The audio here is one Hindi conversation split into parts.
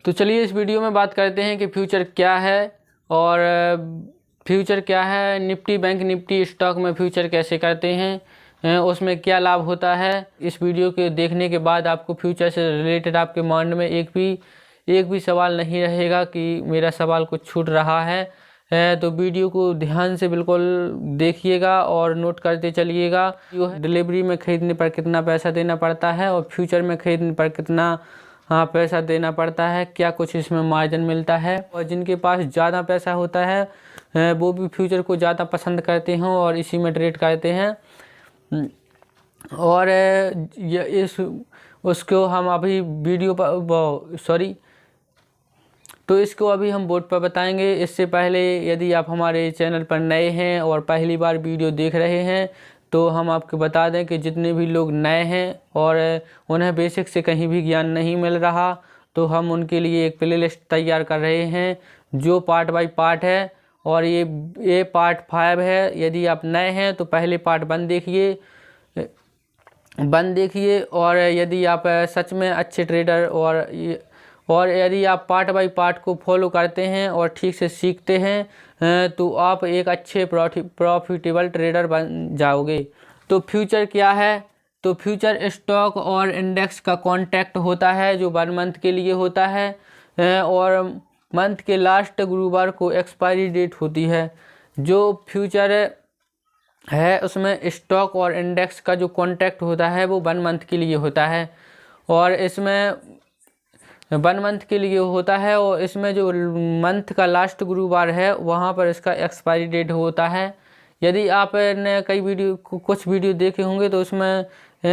तो चलिए इस वीडियो में बात करते हैं कि फ्यूचर क्या है और फ्यूचर क्या है, निफ्टी बैंक निफ्टी स्टॉक में फ्यूचर कैसे करते हैं, उसमें क्या लाभ होता है। इस वीडियो के देखने के बाद आपको फ्यूचर से रिलेटेड आपके माइंड में एक भी सवाल नहीं रहेगा कि मेरा सवाल कुछ छूट रहा है। तो वीडियो को ध्यान से बिल्कुल देखिएगा और नोट करते चलिएगा। जो है डिलीवरी में ख़रीदने पर कितना पैसा देना पड़ता है और फ्यूचर में ख़रीदने पर कितना पैसा देना पड़ता है, क्या कुछ इसमें मार्जिन मिलता है। और जिनके पास ज़्यादा पैसा होता है वो भी फ्यूचर को ज़्यादा पसंद करते हैं और इसी में ट्रेड करते हैं। और उसको हम अभी वीडियो पर तो इसको अभी हम बोर्ड पर बताएंगे। इससे पहले यदि आप हमारे चैनल पर नए हैं और पहली बार वीडियो देख रहे हैं तो हम आपको बता दें कि जितने भी लोग नए हैं और उन्हें बेसिक से कहीं भी ज्ञान नहीं मिल रहा तो हम उनके लिए एक प्लेलिस्ट तैयार कर रहे हैं जो पार्ट बाय पार्ट है। और ये पार्ट 5 है। यदि आप नए हैं तो पहले पार्ट 1 देखिए और यदि आप सच में अच्छे ट्रेडर और यदि आप पार्ट बाय पार्ट को फॉलो करते हैं और ठीक से सीखते हैं तो आप एक अच्छे प्रॉफिटेबल ट्रेडर बन जाओगे। तो फ्यूचर क्या है? तो फ्यूचर स्टॉक और इंडेक्स का कॉन्ट्रैक्ट होता है जो 1 मंथ के लिए होता है और मंथ के लास्ट गुरुवार को एक्सपायरी डेट होती है। जो फ्यूचर है उसमें स्टॉक और इंडेक्स का जो कॉन्ट्रैक्ट होता है वो 1 मंथ के लिए होता है और इसमें 1 मंथ के लिए होता है और इसमें जो मंथ का लास्ट गुरुवार है वहाँ पर इसका एक्सपायरी डेट होता है। यदि आपने कुछ वीडियो देखे होंगे तो उसमें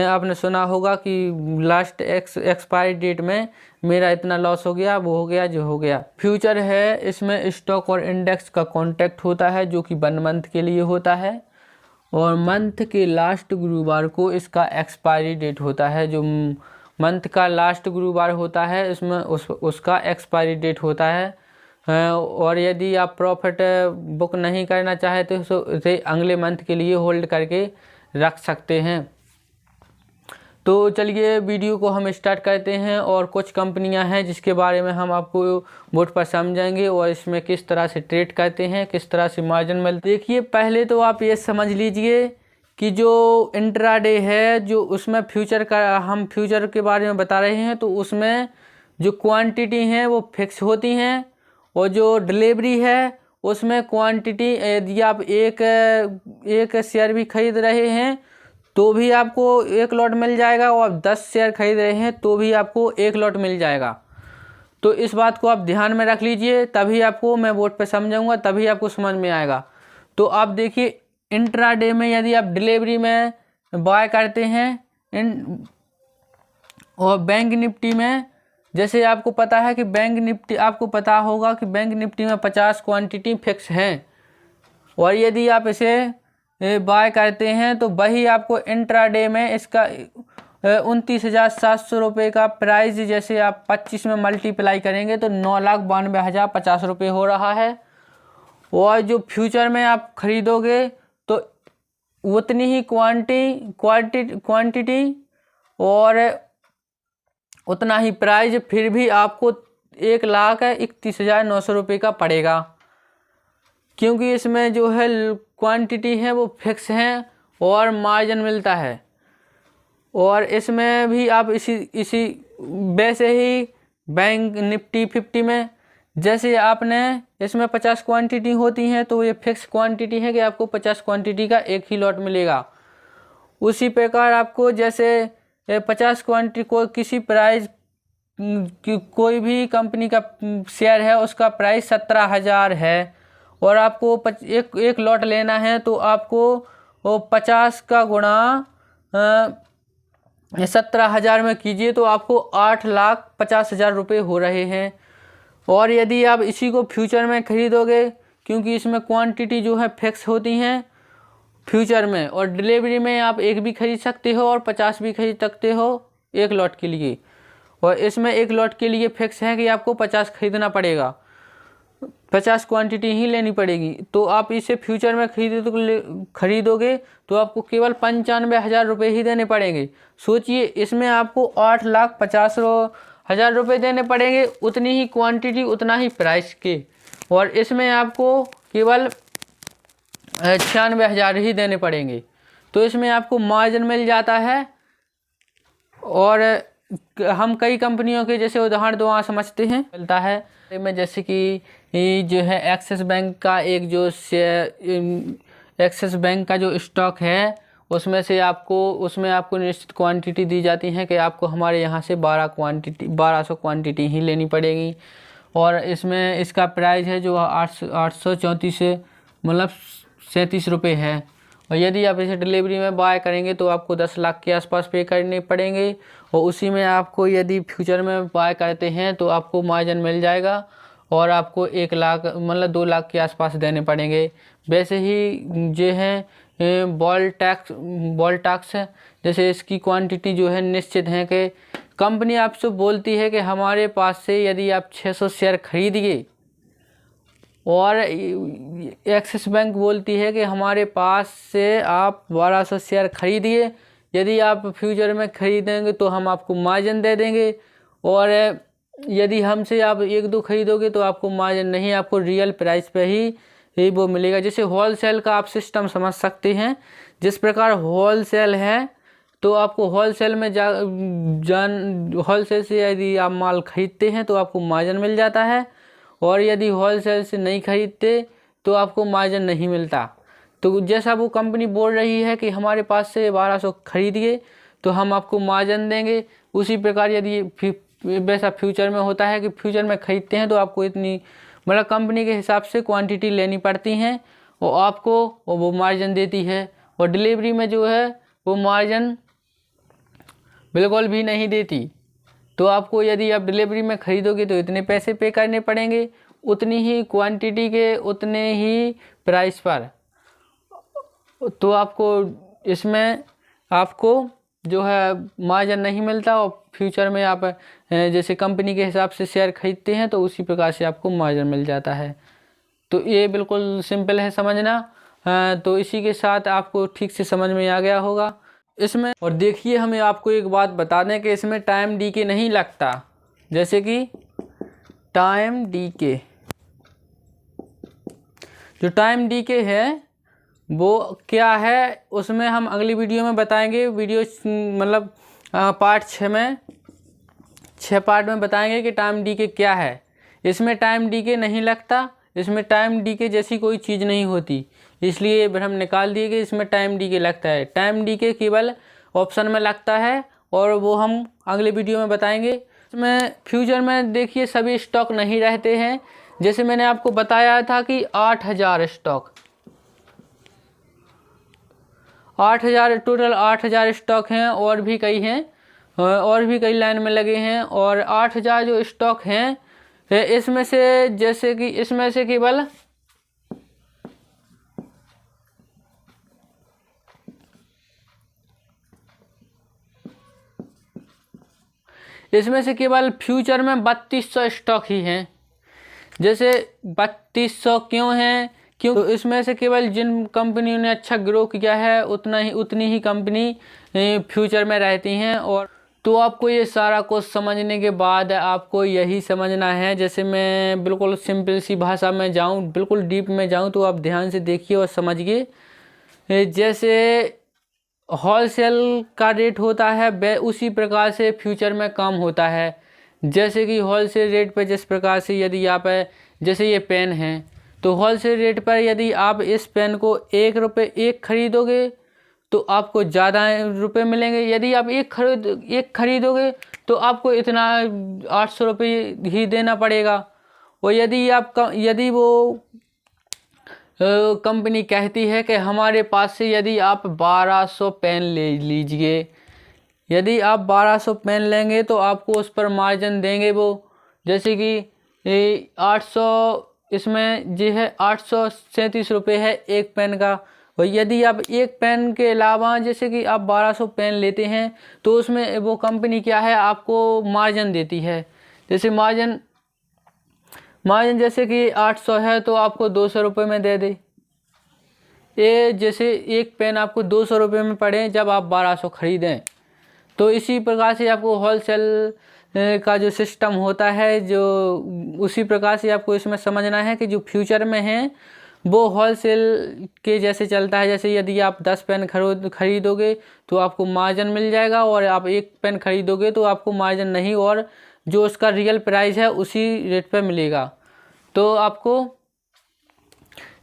आपने सुना होगा कि लास्ट एक्सपायरी डेट में मेरा इतना लॉस हो गया, वो हो गया, जो हो गया। फ्यूचर है इसमें स्टॉक और इंडेक्स का कॉन्ट्रैक्ट होता है जो कि 1 मंथ के लिए होता है और मंथ के लास्ट गुरुवार को इसका एक्सपायरी डेट होता है। जो मंथ का लास्ट गुरुवार होता है इसमें उसका एक्सपायरी डेट होता है। और यदि आप प्रॉफिट बुक नहीं करना चाहते तो इसे अगले मंथ के लिए होल्ड करके रख सकते हैं। तो चलिए वीडियो को हम स्टार्ट करते हैं और कुछ कंपनियां हैं जिसके बारे में हम आपको बोर्ड पर समझाएंगे और इसमें किस तरह से ट्रेड करते हैं, किस तरह से मार्जिन मिलते। देखिए पहले तो आप ये समझ लीजिए कि जो इंट्राडे है जो उसमें हम फ्यूचर के बारे में बता रहे हैं तो उसमें जो क्वांटिटी हैं वो फिक्स होती हैं और जो डिलीवरी है उसमें क्वांटिटी यदि आप एक शेयर भी खरीद रहे हैं तो भी आपको 1 लॉट मिल जाएगा और 10 शेयर खरीद रहे हैं तो भी आपको 1 लॉट मिल जाएगा। तो इस बात को आप ध्यान में रख लीजिए, तभी आपको मैं बोर्ड पे समझाऊंगा, तभी आपको समझ में आएगा। तो आप देखिए इंट्राडे में यदि आप डिलीवरी में बाय करते हैं और बैंक निफ्टी में, जैसे आपको पता है कि बैंक निफ्टी, आपको पता होगा कि बैंक निफ्टी में 50 क्वांटिटी फिक्स हैं और यदि आप इसे बाय करते हैं तो वही आपको इंट्राडे में इसका 29,700 रुपये का प्राइस, जैसे आप 25 में मल्टीप्लाई करेंगे तो 9,92,050 रुपये हो रहा है। और जो फ्यूचर में आप खरीदोगे तो उतनी ही क्वांटिटी और उतना ही प्राइस, फिर भी आपको 1,31,900 रुपये का पड़ेगा क्योंकि इसमें जो है क्वांटिटी है वो फिक्स हैं और मार्जिन मिलता है। और इसमें भी आप इसी वैसे ही बैंक निफ्टी 50 में जैसे आपने इसमें 50 क्वांटिटी होती हैं तो ये फिक्स क्वांटिटी है कि आपको 50 क्वांटिटी का 1 ही लॉट मिलेगा। उसी प्रकार आपको जैसे 50 क्वांटिटी को किसी प्राइस कोई भी कंपनी का शेयर है उसका प्राइस 17,000 है और आपको एक लॉट लेना है तो आपको 50 का गुणा 17,000 में कीजिए तो आपको 8,50,000 रुपये हो रहे हैं। और यदि आप इसी को फ्यूचर में खरीदोगे, क्योंकि इसमें क्वांटिटी जो है फिक्स होती हैं फ्यूचर में, और डिलीवरी में आप 1 भी खरीद सकते हो और 50 भी खरीद सकते हो 1 लॉट के लिए। और इसमें 1 लॉट के लिए फिक्स है कि आपको 50 खरीदना पड़ेगा, 50 क्वांटिटी ही लेनी पड़ेगी। तो आप इसे फ्यूचर में खरीदोगे तो आपको केवल 95,000 रुपये ही देने पड़ेंगे। सोचिए इसमें आपको ₹1000 देने पड़ेंगे, उतनी ही क्वांटिटी उतना ही प्राइस के। और इसमें आपको केवल 96,000 ही देने पड़ेंगे। तो इसमें आपको मार्जिन मिल जाता है। और हम कई कंपनियों के जैसे उदाहरण दो समझते हैं मिलता है में, जैसे कि जो है एक्सिस बैंक का एक जो एक्सिस बैंक का जो स्टॉक है उसमें आपको निश्चित क्वांटिटी दी जाती है कि आपको हमारे यहाँ से 1200 क्वांटिटी ही लेनी पड़ेगी। और इसमें इसका प्राइस है जो 834 मतलब 37 रुपये है। और यदि आप इसे डिलीवरी में बाय करेंगे तो आपको 10 लाख के आसपास पे करने पड़ेंगे। और उसी में आपको यदि फ्यूचर में बाय करते हैं तो आपको मार्जिन मिल जाएगा और आपको 1 लाख मतलब 2 लाख के आसपास देने पड़ेंगे। वैसे ही जो है बॉल टैक्स है, जैसे इसकी क्वांटिटी जो है निश्चित है कि कंपनी आपसे बोलती है कि हमारे पास से यदि आप 600 शेयर खरीदिए, और एक्सिस बैंक बोलती है कि हमारे पास से आप 1200 शेयर खरीदिए, यदि आप फ्यूचर में खरीदेंगे तो हम आपको मार्जिन दे देंगे। और यदि हमसे आप 1-2 खरीदोगे तो आपको मार्जिन नहीं, आपको रियल प्राइस पे ही वो मिलेगा। जैसे होलसेल का आप सिस्टम समझ सकते हैं, जिस प्रकार होलसेल है तो आपको होलसेल में होलसेल से यदि आप माल खरीदते हैं तो आपको मार्जिन मिल जाता है, और यदि होलसेल से नहीं खरीदते तो आपको मार्जिन नहीं मिलता। तो जैसा वो कंपनी बोल रही है कि हमारे पास से 1200 खरीदिए तो हम आपको मार्जिन देंगे, उसी प्रकार यदि वैसा फ्यूचर में होता है कि फ्यूचर में खरीदते हैं तो आपको इतनी मतलब कंपनी के हिसाब से क्वांटिटी लेनी पड़ती हैं और आपको वो मार्जिन देती है। और डिलीवरी में जो है वो मार्जिन बिल्कुल भी नहीं देती। तो आपको यदि आप डिलीवरी में ख़रीदोगे तो इतने पैसे पे करने पड़ेंगे, उतनी ही क्वांटिटी के उतने ही प्राइस पर। तो आपको इसमें आपको जो है मार्जिन नहीं मिलता, और फ्यूचर में आप जैसे कंपनी के हिसाब से शेयर खरीदते हैं तो उसी प्रकार से आपको मार्जिन मिल जाता है। तो ये बिल्कुल सिंपल है समझना। तो इसी के साथ आपको ठीक से समझ में आ गया होगा इसमें। और देखिए, हमें आपको एक बात बता दें कि इसमें टाइम डीके नहीं लगता। जैसे कि टाइम डीके, जो टाइम डीके है वो क्या है उसमें हम अगली वीडियो में बताएंगे। वीडियो मतलब पार्ट 6 में 6 पार्ट में बताएंगे कि टाइम डीके क्या है। इसमें टाइम डीके नहीं लगता, इसमें टाइम डीके जैसी कोई चीज़ नहीं होती, इसलिए हम निकाल दिए कि इसमें टाइम डीके लगता है। टाइम डीके केवल ऑप्शन में लगता है और वो हम अगले वीडियो में बताएंगे। इसमें फ्यूचर में देखिए सभी स्टॉक नहीं रहते हैं। जैसे मैंने आपको बताया था कि 8000 स्टॉक, 8000 टोटल 8000 स्टॉक हैं, और भी कई हैं, और भी कई लाइन में लगे हैं। और 8000 जो स्टॉक हैं इसमें से जैसे कि इसमें से केवल फ्यूचर में 3200 स्टॉक ही हैं। जैसे 3200 क्यों हैं? क्यों? तो इसमें से केवल जिन कंपनियों ने अच्छा ग्रो किया है उतनी ही कंपनी फ्यूचर में रहती हैं। और तो आपको ये सारा कुछ समझने के बाद आपको यही समझना है, जैसे मैं बिल्कुल सिंपल सी भाषा में जाऊं, बिल्कुल डीप में जाऊं, तो आप ध्यान से देखिए और समझिए। जैसे होलसेल का रेट होता है उसी प्रकार से फ्यूचर में कम होता है। जैसे कि होलसेल रेट पर जिस प्रकार से यदि आप जैसे ये पेन है तो होलसेल रेट पर यदि आप इस पेन को 1 रुपये एक खरीदोगे तो आपको ज़्यादा रुपए मिलेंगे। यदि आप एक खरीदोगे तो आपको इतना 800 रुपये ही देना पड़ेगा। और यदि वो कंपनी कहती है कि हमारे पास से यदि आप 1200 पेन ले लीजिए, यदि आप 1200 पेन लेंगे तो आपको उस पर मार्जिन देंगे वो, जैसे कि 800 इसमें जो है 837 रुपये है एक पेन का। और यदि आप एक पेन के अलावा जैसे कि आप 1200 पेन लेते हैं तो उसमें वो कंपनी क्या है आपको मार्जिन देती है। जैसे मार्जिन जैसे कि 800 है तो आपको 200 रुपये में दे दे। ये जैसे एक पेन आपको 200 रुपये में पड़े जब आप 1200 खरीदें। तो इसी प्रकार से आपको होलसेल का जो सिस्टम होता है, जो उसी प्रकार से आपको इसमें समझना है कि जो फ्यूचर में है वो होलसेल के जैसे चलता है। जैसे यदि आप 10 पेन खरीदोगे तो आपको मार्जिन मिल जाएगा, और आप 1 पेन खरीदोगे तो आपको मार्जिन नहीं, और जो उसका रियल प्राइस है उसी रेट पे मिलेगा। तो आपको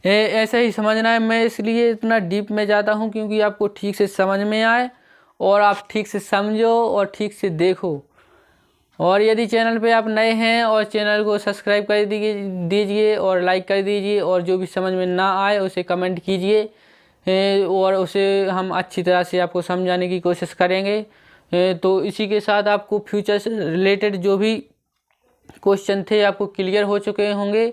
ऐसा ही समझना है। मैं इसलिए इतना डीप में जाता हूँ क्योंकि आपको ठीक से समझ में आए और आप ठीक से समझो और ठीक से देखो। और यदि चैनल पे आप नए हैं और चैनल को सब्सक्राइब कर दीजिए और लाइक कर दीजिए, और जो भी समझ में ना आए उसे कमेंट कीजिए और उसे हम अच्छी तरह से आपको समझाने की कोशिश करेंगे। तो इसी के साथ आपको फ्यूचर से रिलेटेड जो भी क्वेश्चन थे आपको क्लियर हो चुके होंगे।